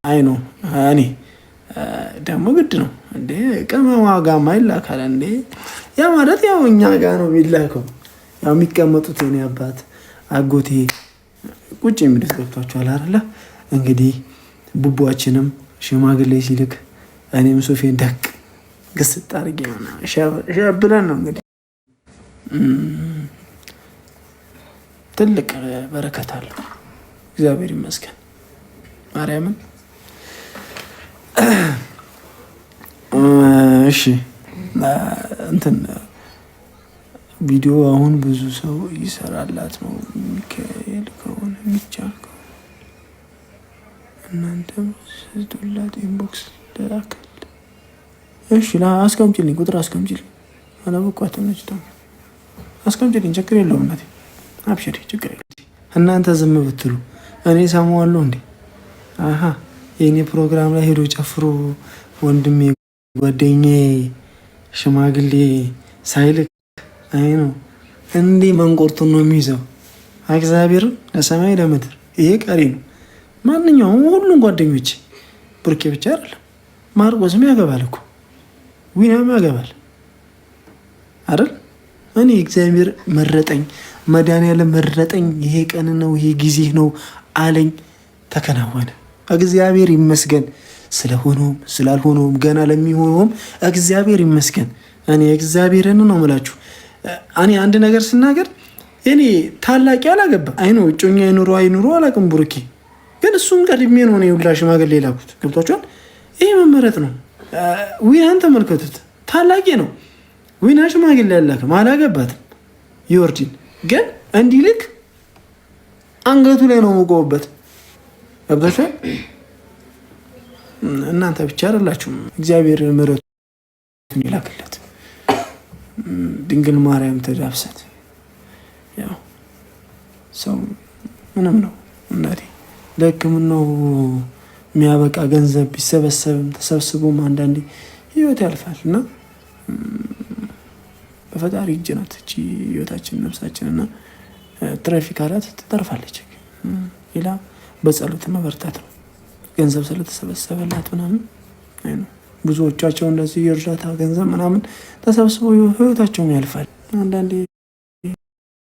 አይ ነው እኔ ደግሞ ግድ ነው እንዴ ቅመማ ጋማ ይላካል እንዴ ያ ማለት ያው እኛ ጋር ነው የሚላከው ያው የሚቀመጡት የኔ አባት አጎቴ ቁጭ የሚሉት ገብቷቸዋል አይደለ እንግዲህ ቡቡአችንም ሽማግሌ ሲልክ እኔም ሱፌን ደቅ ግስጥ አድርጌ ነው ሸብለን ነው እንግዲህ ትልቅ በረከት አለው እግዚአብሔር ይመስገን ማርያምን እሺ እንትን ቪዲዮ አሁን ብዙ ሰው ይሰራላት ነው ሚካኤል ከሆነ የሚቻልከው እናንተም ስጡላት ኢንቦክስ ለላከል እሺ አስቀምጪልኝ ቁጥር አስቀምጪልኝ አላበቋትም ነች ደግሞ አስቀምጪልኝ ችግር የለውም እናቴ አብሽሪ ችግር የለውም እናንተ ዝም ብትሉ እኔ ሰማዋለሁ እንዴ አሃ የኔ ፕሮግራም ላይ ሄዶ ጨፍሮ ወንድሜ ጓደኛዬ ሽማግሌ ሳይልክ አይ ነው እንዴ መንቆርቱን ነው የሚይዘው እግዚአብሔር ለሰማይ ለምድር ይሄ ቀሪ ነው ማንኛውም ሁሉም ጓደኞች ብርኬ ብቻ አይደለም ማርቆስም ያገባል እኮ ዊናም ያገባል አይደል እኔ እግዚአብሔር መረጠኝ መድኃኒዓለም መረጠኝ ይሄ ቀን ነው ይሄ ጊዜ ነው አለኝ ተከናወነ እግዚአብሔር ይመስገን ስለሆነውም ስላልሆነውም ገና ለሚሆነውም እግዚአብሔር ይመስገን እኔ እግዚአብሔርን ነው የምላችሁ እኔ አንድ ነገር ስናገር እኔ ታላቂ አላገባ አይኖ እጮኛ አይኑሮ አላቅም ብሩኬ ግን እሱም ቀድሜ ነው እኔ ሁላ ሽማግሌ ላኩት ገብቷችኋል ይሄ መመረጥ ነው ዊናን ተመልከቱት ታላቂ ነው ዊና ሽማግሌ ያላከም አላገባትም ይወርዲን ግን እንዲልክ አንገቱ ላይ ነው የምቆምበት ገብቷችኋል እናንተ ብቻ አይደላችሁም እግዚአብሔር ምሕረቱን ይላክለት ድንግል ማርያም ተዳብሰት ያው ሰው ምንም ነው እናቴ ለሕክምናው የሚያበቃ ገንዘብ ቢሰበሰብም ተሰብስቦም አንዳንዴ ህይወት ያልፋል እና በፈጣሪ እጅ ናት እቺ ህይወታችን ነፍሳችን እና ትራፊክ አላት ትተርፋለች ሌላ በጸሎት መበርታት ነው ገንዘብ ስለተሰበሰበላት ምናምን አይ ነው ብዙዎቻቸው እንደዚህ የእርዳታ ገንዘብ ምናምን ተሰብስበው ህይወታቸውን ያልፋል አንዳንዴ